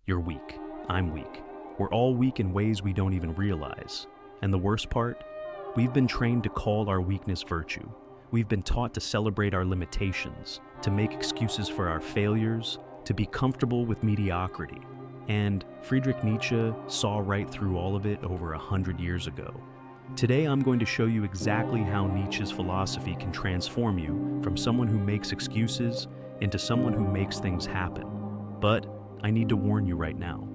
You're weak. I'm weak. We're all weak in ways we don't even realize. And the worst part? We've been trained to call our weakness virtue. We've been taught to celebrate our limitations, to make excuses for our failures, to be comfortable with mediocrity. And Friedrich Nietzsche saw right through all of it over 100 years ago. Today I'm going to show you exactly how Nietzsche's philosophy can transform you from someone who makes excuses into someone who makes things happen. But I need to warn you right now,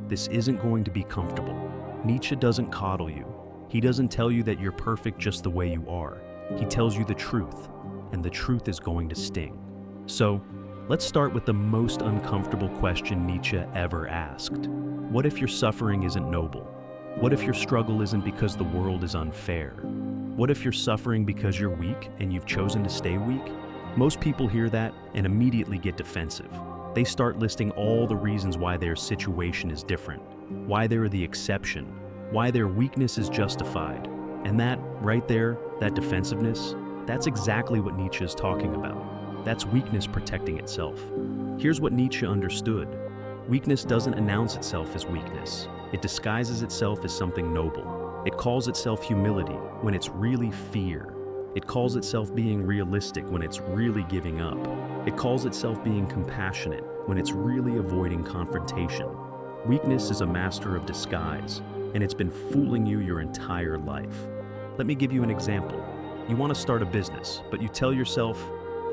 this isn't going to be comfortable. Nietzsche doesn't coddle you. He doesn't tell you that you're perfect just the way you are. He tells you the truth, and the truth is going to sting. So, let's start with the most uncomfortable question Nietzsche ever asked. What if your suffering isn't noble? What if your struggle isn't because the world is unfair? What if you're suffering because you're weak and you've chosen to stay weak? Most people hear that and immediately get defensive. They start listing all the reasons why their situation is different, why they're the exception, why their weakness is justified. And that, right there, that defensiveness, that's exactly what Nietzsche is talking about. That's weakness protecting itself. Here's what Nietzsche understood. Weakness doesn't announce itself as weakness. It disguises itself as something noble. It calls itself humility when it's really fear. It calls itself being realistic when it's really giving up. It calls itself being compassionate when it's really avoiding confrontation. Weakness is a master of disguise, and it's been fooling you your entire life. Let me give you an example. You want to start a business, but you tell yourself,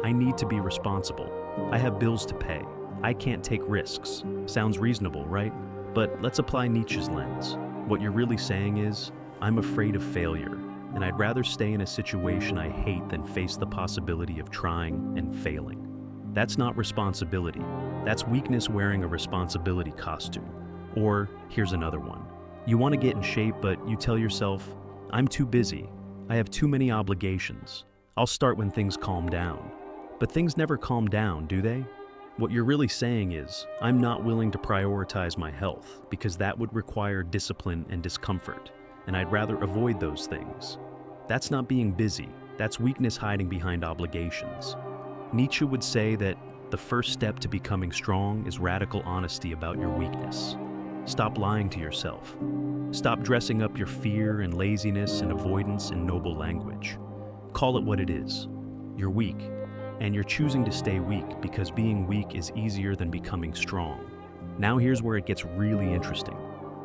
I need to be responsible. I have bills to pay. I can't take risks. Sounds reasonable, right? But let's apply Nietzsche's lens. What you're really saying is, I'm afraid of failure, and I'd rather stay in a situation I hate than face the possibility of trying and failing. That's not responsibility. That's weakness wearing a responsibility costume. Or here's another one. You want to get in shape, but you tell yourself, I'm too busy. I have too many obligations. I'll start when things calm down. But things never calm down, do they? What you're really saying is, I'm not willing to prioritize my health because that would require discipline and discomfort, and I'd rather avoid those things. That's not being busy. That's weakness hiding behind obligations. Nietzsche would say that the first step to becoming strong is radical honesty about your weakness. Stop lying to yourself. Stop dressing up your fear and laziness and avoidance in noble language. Call it what it is. You're weak, and you're choosing to stay weak because being weak is easier than becoming strong. Now here's where it gets really interesting.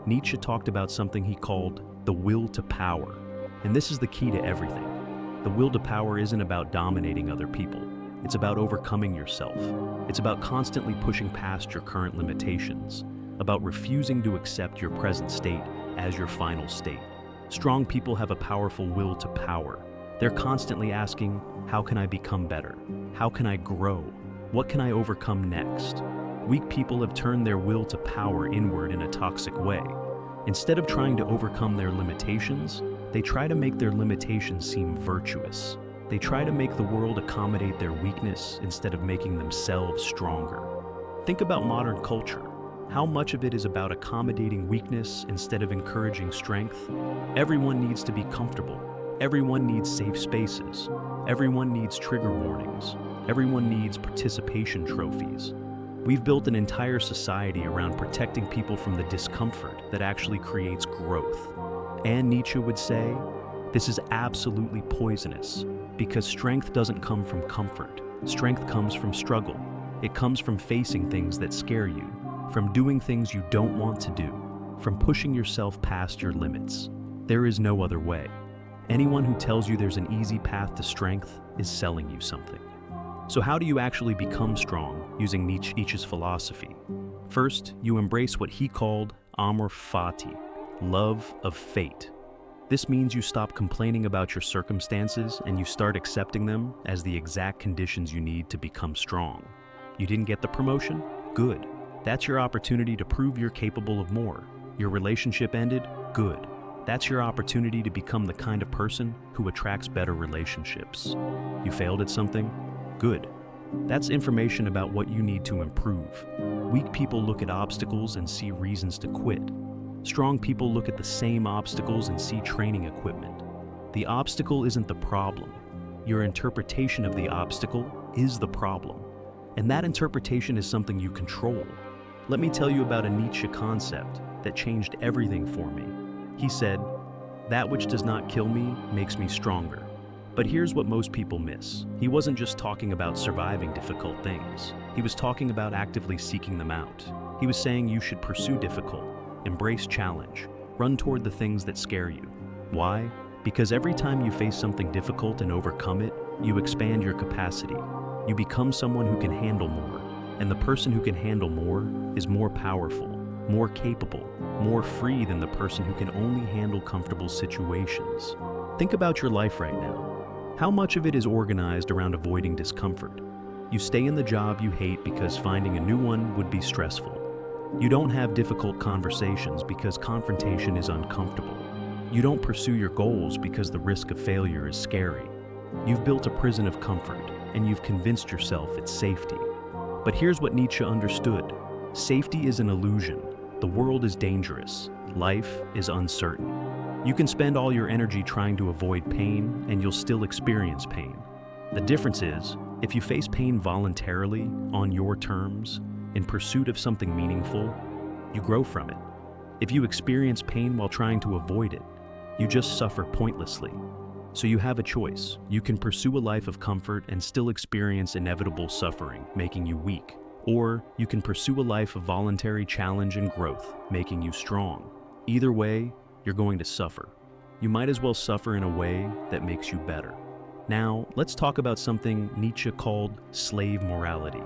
Nietzsche talked about something he called the will to power, and this is the key to everything. The will to power isn't about dominating other people. It's about overcoming yourself. It's about constantly pushing past your current limitations, about refusing to accept your present state as your final state. Strong people have a powerful will to power. They're constantly asking, how can I become better? How can I grow? What can I overcome next? Weak people have turned their will to power inward in a toxic way. Instead of trying to overcome their limitations, they try to make their limitations seem virtuous. They try to make the world accommodate their weakness instead of making themselves stronger. Think about modern culture. How much of it is about accommodating weakness instead of encouraging strength? Everyone needs to be comfortable. Everyone needs safe spaces. Everyone needs trigger warnings. Everyone needs participation trophies. We've built an entire society around protecting people from the discomfort that actually creates growth. And Nietzsche would say, this is absolutely poisonous because strength doesn't come from comfort. Strength comes from struggle. It comes from facing things that scare you, from doing things you don't want to do, from pushing yourself past your limits. There is no other way. Anyone who tells you there's an easy path to strength is selling you something. So how do you actually become strong using Nietzsche's philosophy? First, you embrace what he called amor fati, love of fate. This means you stop complaining about your circumstances and you start accepting them as the exact conditions you need to become strong. You didn't get the promotion? Good. That's your opportunity to prove you're capable of more. Your relationship ended? Good. That's your opportunity to become the kind of person who attracts better relationships. You failed at something? Good. That's information about what you need to improve. Weak people look at obstacles and see reasons to quit. Strong people look at the same obstacles and see training equipment. The obstacle isn't the problem. Your interpretation of the obstacle is the problem. And that interpretation is something you control. Let me tell you about a Nietzsche concept that changed everything for me. He said, "That which does not kill me makes me stronger." But here's what most people miss. He wasn't just talking about surviving difficult things. He was talking about actively seeking them out. He was saying you should pursue difficult, embrace challenge, run toward the things that scare you. Why? Because every time you face something difficult and overcome it, you expand your capacity. You become someone who can handle more. And the person who can handle more is more powerful, more capable, more free than the person who can only handle comfortable situations. Think about your life right now. How much of it is organized around avoiding discomfort? You stay in the job you hate because finding a new one would be stressful. You don't have difficult conversations because confrontation is uncomfortable. You don't pursue your goals because the risk of failure is scary. You've built a prison of comfort, and you've convinced yourself it's safety. But here's what Nietzsche understood. Safety is an illusion. The world is dangerous. Life is uncertain. You can spend all your energy trying to avoid pain, and you'll still experience pain. The difference is, if you face pain voluntarily, on your terms, in pursuit of something meaningful, you grow from it. If you experience pain while trying to avoid it, you just suffer pointlessly. So you have a choice. You can pursue a life of comfort and still experience inevitable suffering, making you weak. Or you can pursue a life of voluntary challenge and growth, making you strong. Either way, you're going to suffer. You might as well suffer in a way that makes you better. Now, let's talk about something Nietzsche called slave morality.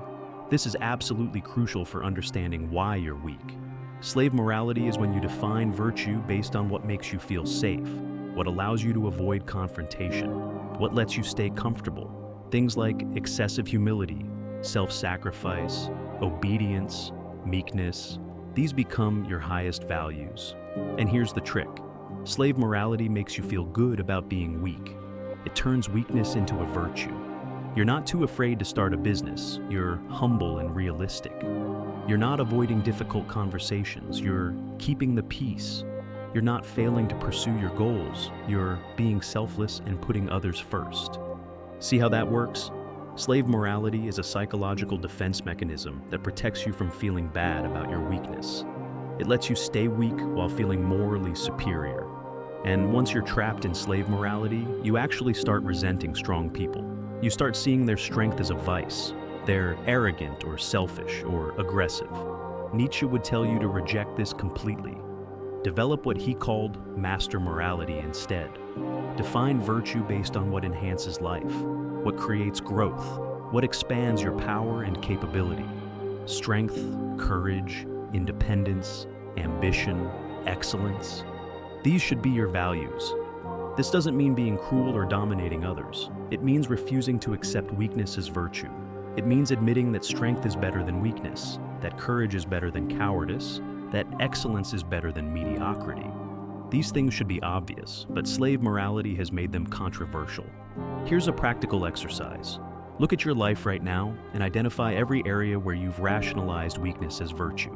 This is absolutely crucial for understanding why you're weak. Slave morality is when you define virtue based on what makes you feel safe, what allows you to avoid confrontation, what lets you stay comfortable. Things like excessive humility, self-sacrifice, obedience, meekness, these become your highest values. And here's the trick. Slave morality makes you feel good about being weak. It turns weakness into a virtue. You're not too afraid to start a business. You're humble and realistic. You're not avoiding difficult conversations. You're keeping the peace. You're not failing to pursue your goals. You're being selfless and putting others first. See how that works? Slave morality is a psychological defense mechanism that protects you from feeling bad about your weakness. It lets you stay weak while feeling morally superior. And once you're trapped in slave morality, you actually start resenting strong people. You start seeing their strength as a vice. They're arrogant or selfish or aggressive. Nietzsche would tell you to reject this completely. Develop what he called master morality instead. Define virtue based on what enhances life, what creates growth, what expands your power and capability. Strength, courage, independence, ambition, excellence. These should be your values. This doesn't mean being cruel or dominating others. It means refusing to accept weakness as virtue. It means admitting that strength is better than weakness, that courage is better than cowardice, that excellence is better than mediocrity. These things should be obvious, but slave morality has made them controversial. Here's a practical exercise. Look at your life right now and identify every area where you've rationalized weakness as virtue.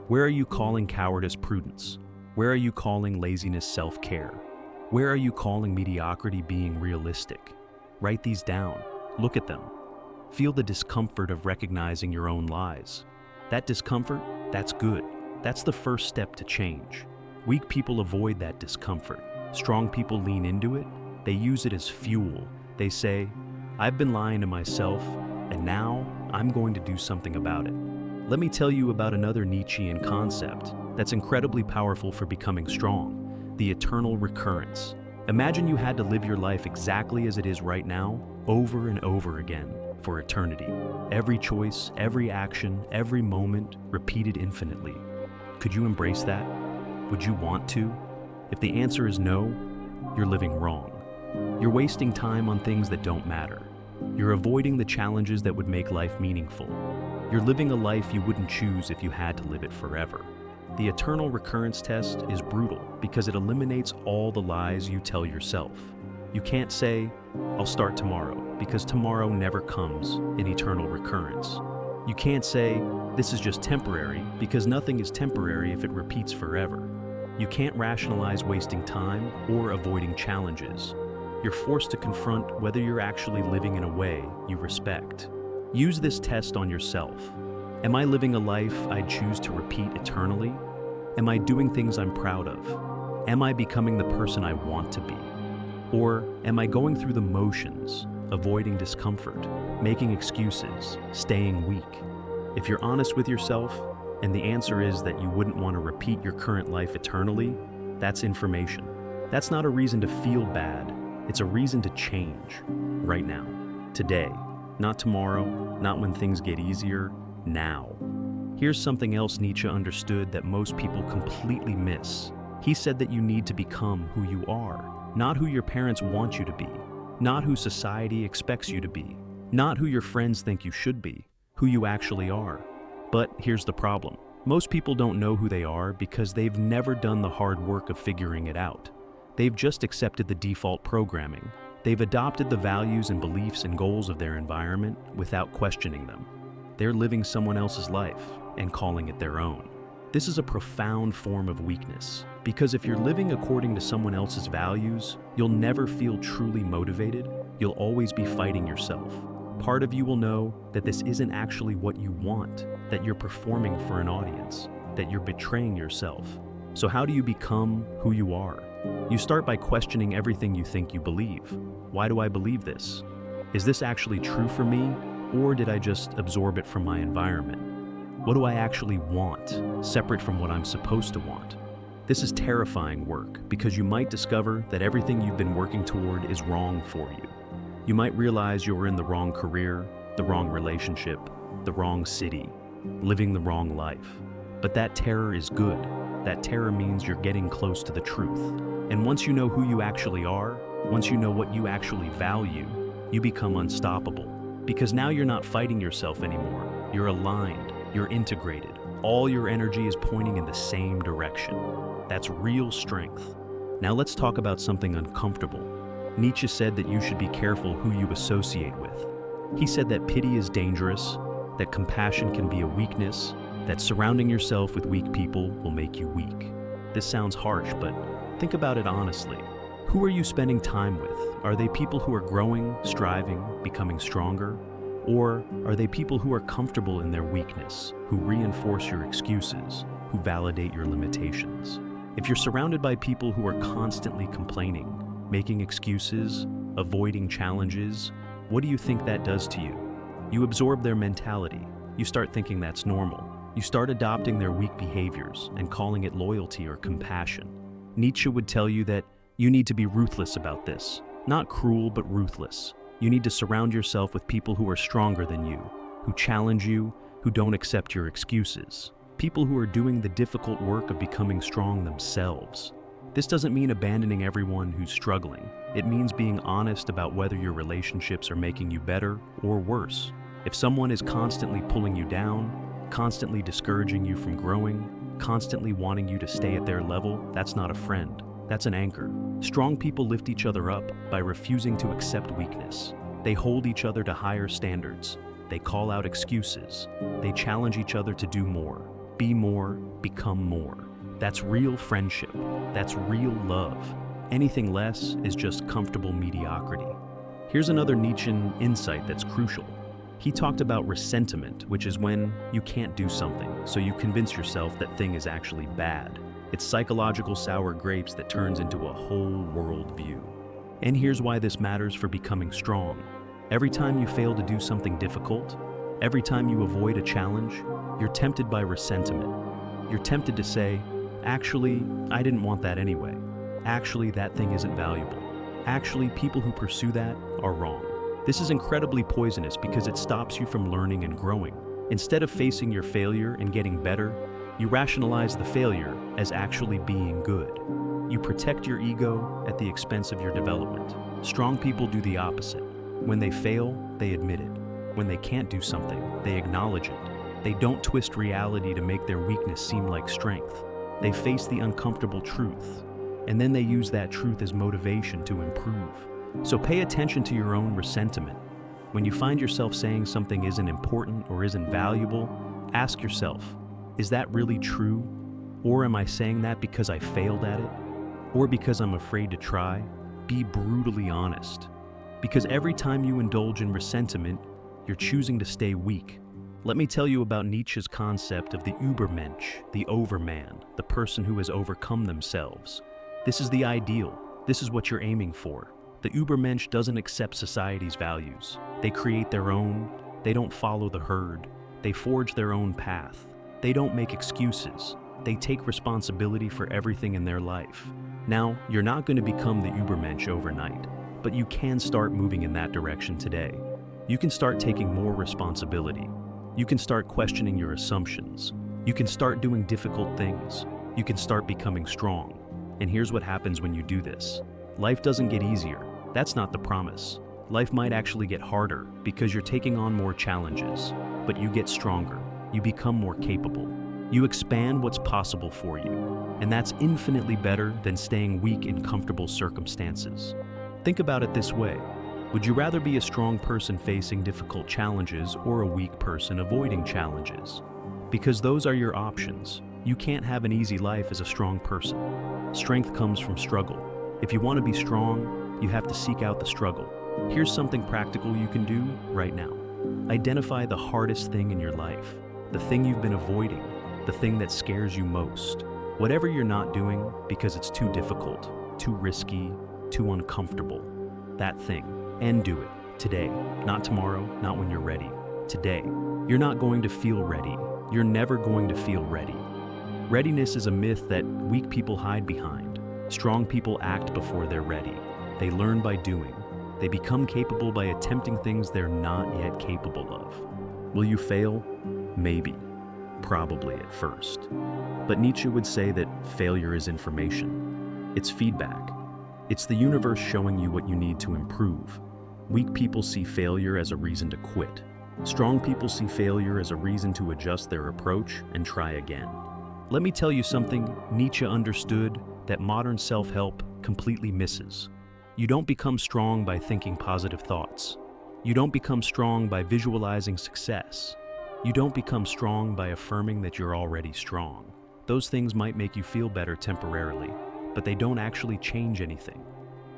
Where are you calling cowardice prudence? Where are you calling laziness self-care? Where are you calling mediocrity being realistic? Write these down. Look at them. Feel the discomfort of recognizing your own lies. That discomfort, that's good. That's the first step to change. Weak people avoid that discomfort. Strong people lean into it. They use it as fuel. They say, "I've been lying to myself, and now I'm going to do something about it." Let me tell you about another Nietzschean concept that's incredibly powerful for becoming strong: the eternal recurrence. Imagine you had to live your life exactly as it is right now, over and over again, for eternity. Every choice, every action, every moment, repeated infinitely. Could you embrace that? Would you want to? If the answer is no, you're living wrong. You're wasting time on things that don't matter. You're avoiding the challenges that would make life meaningful. You're living a life you wouldn't choose if you had to live it forever. The eternal recurrence test is brutal because it eliminates all the lies you tell yourself. You can't say, "I'll start tomorrow," because tomorrow never comes in eternal recurrence. You can't say, "This is just temporary," because nothing is temporary if it repeats forever. You can't rationalize wasting time or avoiding challenges. You're forced to confront whether you're actually living in a way you respect. Use this test on yourself. Am I living a life I'd choose to repeat eternally? Am I doing things I'm proud of? Am I becoming the person I want to be? Or am I going through the motions, avoiding discomfort, making excuses, staying weak? If you're honest with yourself, and the answer is that you wouldn't want to repeat your current life eternally, that's information. That's not a reason to feel bad. It's a reason to change. Right now. Today. Not tomorrow, not when things get easier. Now. Here's something else Nietzsche understood that most people completely miss. He said that you need to become who you are, not who your parents want you to be, not who society expects you to be, not who your friends think you should be, who you actually are. But here's the problem. Most people don't know who they are because they've never done the hard work of figuring it out. They've just accepted the default programming. They've adopted the values and beliefs and goals of their environment without questioning them. They're living someone else's life and calling it their own. This is a profound form of weakness, because if you're living according to someone else's values, you'll never feel truly motivated. You'll always be fighting yourself. Part of you will know that this isn't actually what you want, that you're performing for an audience, that you're betraying yourself. So how do you become who you are? You start by questioning everything you think you believe. Why do I believe this? Is this actually true for me, or did I just absorb it from my environment? What do I actually want, separate from what I'm supposed to want? This is terrifying work, because you might discover that everything you've been working toward is wrong for you. You might realize you're in the wrong career, the wrong relationship, the wrong city, living the wrong life. But that terror is good. That terror means you're getting close to the truth. And once you know who you actually are, once you know what you actually value, you become unstoppable. Because now you're not fighting yourself anymore. You're aligned. You're integrated. All your energy is pointing in the same direction. That's real strength. Now let's talk about something uncomfortable. Nietzsche said that you should be careful who you associate with. He said that pity is dangerous, that compassion can be a weakness, that surrounding yourself with weak people will make you weak. This sounds harsh, but think about it honestly. Who are you spending time with? Are they people who are growing, striving, becoming stronger? Or are they people who are comfortable in their weakness, who reinforce your excuses, who validate your limitations? If you're surrounded by people who are constantly complaining, making excuses, avoiding challenges, what do you think that does to you? You absorb their mentality. You start thinking that's normal. You start adopting their weak behaviors and calling it loyalty or compassion. Nietzsche would tell you that you need to be ruthless about this. Not cruel, but ruthless. You need to surround yourself with people who are stronger than you, who challenge you, who don't accept your excuses. People who are doing the difficult work of becoming strong themselves. This doesn't mean abandoning everyone who's struggling. It means being honest about whether your relationships are making you better or worse. If someone is constantly pulling you down, constantly discouraging you from growing, constantly wanting you to stay at their level, that's not a friend. That's an anchor. Strong people lift each other up by refusing to accept weakness. They hold each other to higher standards. They call out excuses. They challenge each other to do more, be more, become more. That's real friendship. That's real love. Anything less is just comfortable mediocrity. Here's another Nietzschean insight that's crucial. He talked about resentment, which is when you can't do something, so you convince yourself that thing is actually bad. It's psychological sour grapes that turns into a whole world view. And here's why this matters for becoming strong. Every time you fail to do something difficult, every time you avoid a challenge, you're tempted by resentment. You're tempted to say, actually, I didn't want that anyway. Actually, that thing isn't valuable. Actually, people who pursue that are wrong. This is incredibly poisonous because it stops you from learning and growing. Instead of facing your failure and getting better, you rationalize the failure as actually being good. You protect your ego at the expense of your development. Strong people do the opposite. When they fail, they admit it. When they can't do something, they acknowledge it. They don't twist reality to make their weakness seem like strength. They face the uncomfortable truth, and then they use that truth as motivation to improve. So pay attention to your own resentment. When you find yourself saying something isn't important or isn't valuable, ask yourself, is that really true? Or am I saying that because I failed at it? Or because I'm afraid to try? Be brutally honest. Because every time you indulge in resentment, you're choosing to stay weak. Let me tell you about Nietzsche's concept of the Übermensch, the overman, the person who has overcome themselves. This is the ideal. This is what you're aiming for. The Übermensch doesn't accept society's values. They create their own. They don't follow the herd. They forge their own path. They don't make excuses. They take responsibility for everything in their life. Now, you're not going to become the Übermensch overnight, but you can start moving in that direction today. You can start taking more responsibility. You can start questioning your assumptions. You can start doing difficult things. You can start becoming strong. And here's what happens when you do this. Life doesn't get easier. That's not the promise. Life might actually get harder because you're taking on more challenges, but you get stronger. You become more capable. You expand what's possible for you, and that's infinitely better than staying weak in comfortable circumstances. Think about it this way. Would you rather be a strong person facing difficult challenges or a weak person avoiding challenges? Because those are your options. You can't have an easy life as a strong person. Strength comes from struggle. If you want to be strong, you have to seek out the struggle. Here's something practical you can do right now. Identify the hardest thing in your life, the thing you've been avoiding, the thing that scares you most. Whatever you're not doing because it's too difficult, too risky, too uncomfortable. That thing. And do it today, not tomorrow, not when you're ready. Today. You're not going to feel ready. You're never going to feel ready. Readiness is a myth that weak people hide behind. Strong people act before they're ready. They learn by doing. They become capable by attempting things they're not yet capable of. Will you fail? Maybe. Probably at first. But Nietzsche would say that failure is information. It's feedback. It's the universe showing you what you need to improve. Weak people see failure as a reason to quit. Strong people see failure as a reason to adjust their approach and try again. Let me tell you something Nietzsche understood that modern self-help completely misses. You don't become strong by thinking positive thoughts. You don't become strong by visualizing success. You don't become strong by affirming that you're already strong. Those things might make you feel better temporarily, but they don't actually change anything.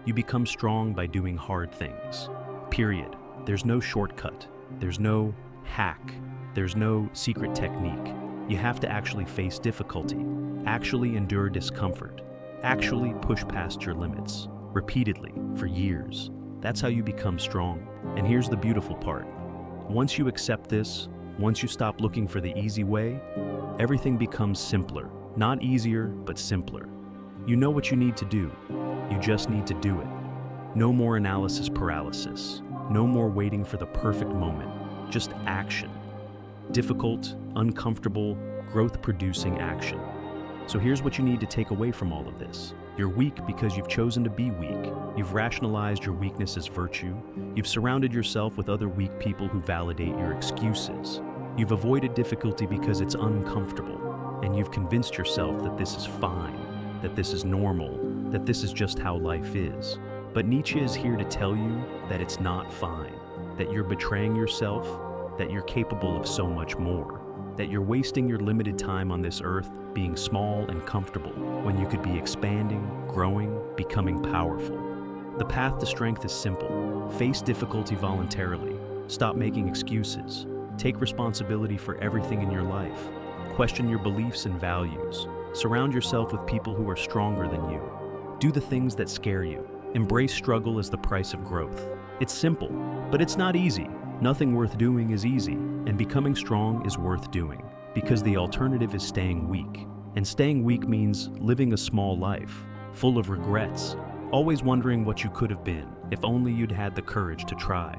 You become strong by doing hard things. Period. There's no shortcut. There's no hack. There's no secret technique. You have to actually face difficulty, actually endure discomfort, actually push past your limits, repeatedly, for years. That's how you become strong. And here's the beautiful part. Once you accept this, once you stop looking for the easy way, everything becomes simpler. Not easier, but simpler. You know what you need to do. You just need to do it. No more analysis paralysis. No more waiting for the perfect moment. Just action. Difficult, uncomfortable, growth-producing action. So here's what you need to take away from all of this. You're weak because you've chosen to be weak. You've rationalized your weakness as virtue. You've surrounded yourself with other weak people who validate your excuses. You've avoided difficulty because it's uncomfortable. And you've convinced yourself that this is fine, that this is normal, that this is just how life is. But Nietzsche is here to tell you that it's not fine, that you're betraying yourself, that you're capable of so much more, that you're wasting your limited time on this earth being small and comfortable when you could be expanding, growing, becoming powerful. The path to strength is simple. Face difficulty voluntarily. Stop making excuses. Take responsibility for everything in your life. Question your beliefs and values. Surround yourself with people who are stronger than you. Do the things that scare you. Embrace struggle as the price of growth. It's simple, but it's not easy. Nothing worth doing is easy, and becoming strong is worth doing, because the alternative is staying weak. And staying weak means living a small life, full of regrets, always wondering what you could have been if only you'd had the courage to try.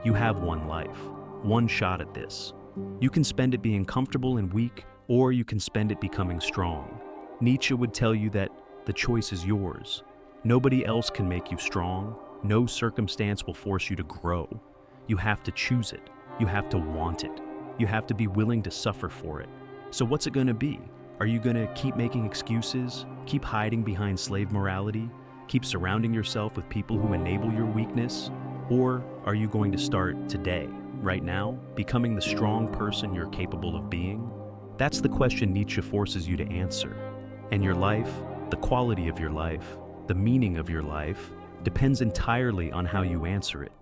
You have one life, one shot at this. You can spend it being comfortable and weak, or you can spend it becoming strong. Nietzsche would tell you that the choice is yours. Nobody else can make you strong. No circumstance will force you to grow. You have to choose it. You have to want it. You have to be willing to suffer for it. So what's it going to be? Are you going to keep making excuses? Keep hiding behind slave morality? Keep surrounding yourself with people who enable your weakness? Or are you going to start today, right now, becoming the strong person you're capable of being? That's the question Nietzsche forces you to answer. And your life, the quality of your life, the meaning of your life, depends entirely on how you answer it.